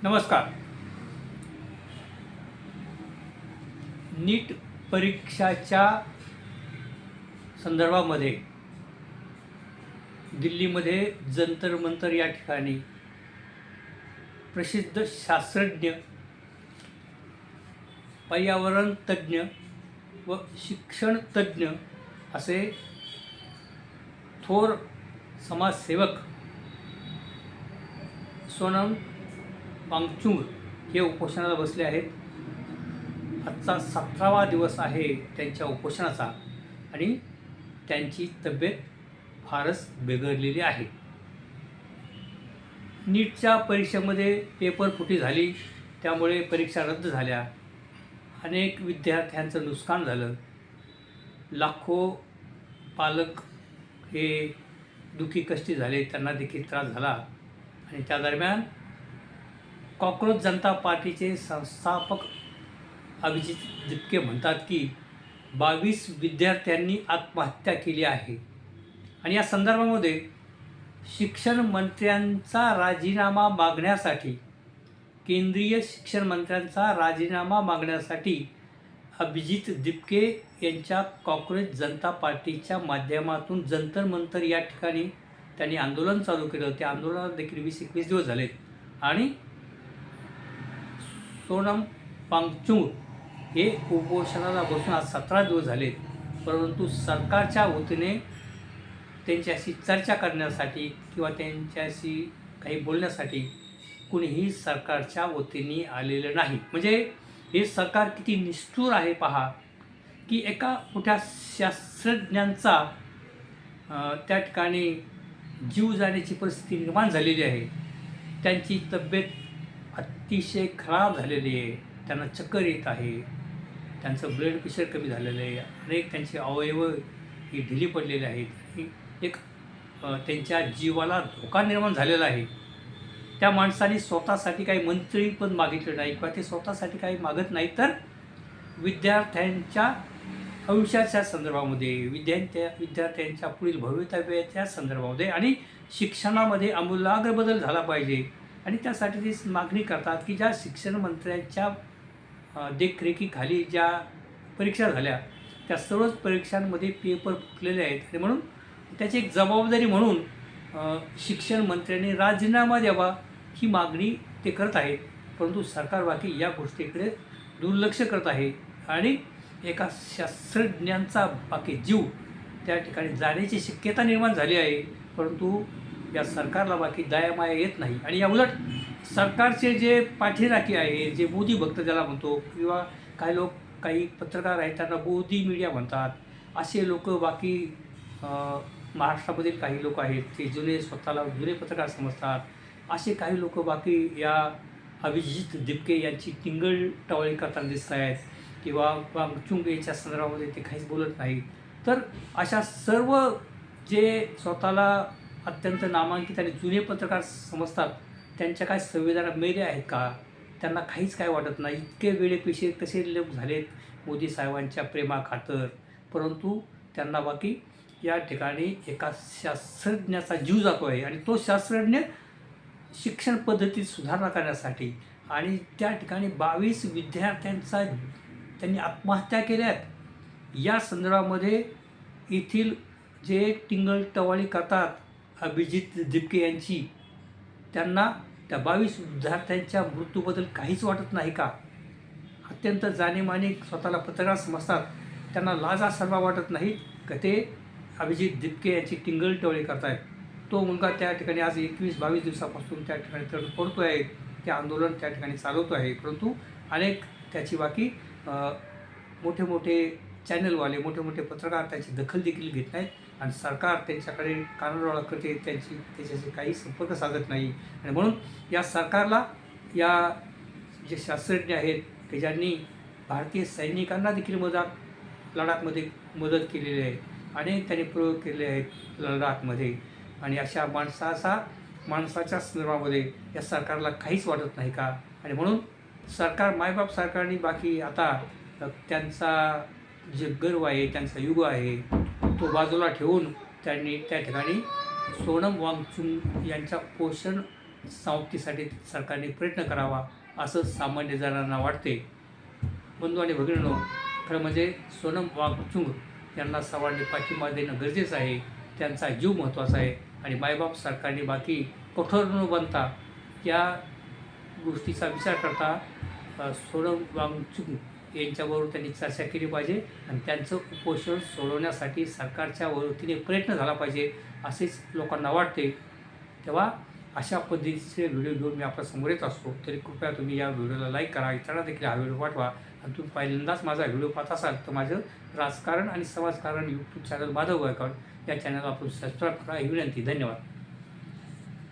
नमस्कार. नीट परीक्षाच्या संदर्भामध्ये दिल्लीमध्ये जंतर मंतर या ठिकाणी प्रसिद्ध शास्त्रज्ञ, पर्यावरण तज्ज्ञ व शिक्षण तज्ज्ञ असे थोर समाजसेवक सोनम वांगचुक हे उपोषणाला बसले आहेत. आजचा 17वा दिवस आहे त्यांच्या उपोषणाचा आणि त्यांची तब्येत फारच बिघडलेली आहे. नीटच्या परीक्षेमध्ये पेपर फुटी झाली, त्यामुळे परीक्षा रद्द झाल्या. अनेक विद्यार्थ्यांचं नुकसान झालं. लाखो पालक हे दुःखी कष्टी झाले, त्यांना देखील त्रास झाला. आणि त्या दरम्यान कॉक्रोच जनता पार्टीचे संस्थापक अभिजित दिपके म्हणतात की 22 विद्यार्थ्यांनी आत्महत्या केली आहे. आणि या संदर्भामध्ये शिक्षण मंत्र्यांचा राजीनामा मागण्यासाठी, केंद्रीय शिक्षण मंत्र्यांचा राजीनामा मागण्यासाठी अभिजित दिपके यांच्या कॉक्रोच जनता पार्टीच्या माध्यमातून जंतर मंतर या ठिकाणी त्यांनी आंदोलन चालू केलं. त्या आंदोलनात देखील 20-21 दिवस झालेत आणि सोनम वांगचुक हे उपोषणाला बसून आज 17 दिवस झालेत. परंतु सरकारच्या वतीने त्यांच्याशी चर्चा करण्यासाठी किंवा त्यांच्याशी काही बोलण्यासाठी कुणीही सरकारच्या वतीने आलेलं नाही. म्हणजे हे सरकार किती निष्ठुर आहे पहा, की एका मोठ्या शास्त्रज्ञांचा त्या ठिकाणी जीव जाण्याची परिस्थिती निर्माण झालेली आहे. त्यांची तब्येत अतिशय खराब झालेली आहे. त्यांना चक्कर येत आहे, त्यांचं ब्लड प्रेशर कमी झालेलं आहे, अनेक त्यांचे अवयव ही ढिली पडलेले आहेत. एक त्यांच्या जीवाला धोका निर्माण झालेला आहे. त्या माणसाने स्वतःसाठी काही मंत्रीपद मागितलं नाही किंवा ते स्वतःसाठी काही मागत नाही, तर विद्यार्थ्यांच्या आयुष्याच्या संदर्भामध्ये, विद्यार्थ्यांच्या पुढील भवितव्याच्या संदर्भामध्ये आणि शिक्षणामध्ये आमूलाग्र बदल झाला पाहिजे. आणि त्यासाठी ते मागणी करतात की ज्या शिक्षण मंत्र्यांच्या देखरेखीखाली ज्या परीक्षा झाल्या त्या सर्वच परीक्षांमध्ये पेपर फुटलेले आहेत आणि म्हणून त्याची एक जबाबदारी म्हणून शिक्षण मंत्र्यांनी राजीनामा द्यावा ही मागणी ते करत आहेत. परंतु सरकार बाकी या गोष्टीकडे दुर्लक्ष करत आहे आणि एका शास्त्रज्ञांचा बाकी जीव त्या ठिकाणी जाण्याची शक्यता निर्माण झाली आहे. परंतु या सरकारला बाकी दयामाया येत नाही. आणि या उलट सरकारचे जे पाठीराखी आहे, जे मोदी भक्त ज्याला म्हणतो, किंवा काही पत्रकार आहेत त्यांना मोदी मीडिया म्हणतात, असे लोक बाकी महाराष्ट्रामधील काही लोक आहेत ते स्वतःला जुने पत्रकार समजतात. असे काही लोक बाकी या अभिजित दिपके यांची टिंगलटवाळी करताना दिसत आहेत किंवा वांगचुक यांच्या संदर्भामध्ये ते काहीच बोलत नाहीत. तर अशा सर्व जे स्वतःला अत्यंत नामांकित आणि जुने पत्रकार समजतात त्यांच्या काय संवेदना मेल्या आहेत का? त्यांना काहीच काय वाटत नाही. इतके वेळेपेशे कसे लोक झालेत मोदी साहेबांच्या प्रेमाखातर, परंतु त्यांना बाकी या ठिकाणी एका शास्त्रज्ञाचा जीव जातो आहे. आणि तो शास्त्रज्ञ शिक्षण पद्धतीत सुधारणा करण्यासाठी आणि त्या ठिकाणी 22 विद्यार्थ्यांचा त्यांनी आत्महत्या केल्यात. या संदर्भामध्ये येथील जे टिंगलटवाळी करतात अभिजित दिपके यांची, त्यांना त्या 22 विद्यार्थ्यांच्या मृत्यूबद्दल काहीच वाटत नाही का? अत्यंत जाणीमानी स्वतःला पत्रकार समजतात, त्यांना लाजा शरम वाटत नाही का ते अभिजित दिपके यांची टिंगलटवाळी करतायत. तो मुलगा त्या ठिकाणी आज 21-22 दिवसापासून त्या ठिकाणी तडफड पडतो आहे, ते आंदोलन त्या ठिकाणी चालवतो आहे. परंतु अनेक त्याची बाकी मोठे मोठे चॅनलवाले, मोठे मोठे पत्रकार त्याची दखल देखील घेत नाहीत आणि सरकार त्यांच्याकडे कानाडोळा करते, त्याच्याशी काही संपर्क साधत नाही. आणि म्हणून या सरकारला या जे शास्त्रज्ञ आहेत की ज्यांनी भारतीय सैनिकांना देखील लडाखमध्ये मदत केलेली आहे, अनेक त्यांनी प्रयोग केले आहेत लडाखमध्ये, आणि अशा माणसाच्या संदर्भामध्ये या सरकारला काहीच वाटत नाही का? आणि म्हणून सरकार, मायबाप सरकारने बाकी आता त्यांचा जे गर्व आहे, त्यांचा युग आहे, तो बाजूला ठेवून त्यांनी त्या ठिकाणी सोनम वांगचुक यांच्या समाप्तीसाठी सरकारने प्रयत्न करावा असं सामान्य जणांना वाटते. बंधू आणि भगिनींनो, खरं म्हणजे सोनम वांगचुक यांना सर्वांनी पाठिंबा देणं गरजेचं आहे. त्यांचा जीव महत्त्वाचा आहे आणि मायबाप सरकारने बाकी कठोर न बनता या गोष्टीचा विचार करता सोनम वांगचुक यांच्याबरोबर त्यांनी चर्चा केली पाहिजे आणि त्यांचं उपोषण सोडवण्यासाठी सरकारच्या वतीने प्रयत्न झाला पाहिजे असेच लोकांना वाटते. तेव्हा अशा पद्धतीचे व्हिडिओ घेऊन मी आपल्यासमोर येत असतो. तरी कृपया तुम्ही या व्हिडिओला लाईक करा, इतरांना देखील हा व्हिडिओ पाठवा आणि तुम्ही पहिल्यांदाच माझा व्हिडिओ पाहत असाल तर माझं राजकारण आणि समाजकारण यूट्यूब चॅनल माधव गायकवाड या चॅनलला आपण सबस्क्राईब करा ही विनंती. धन्यवाद.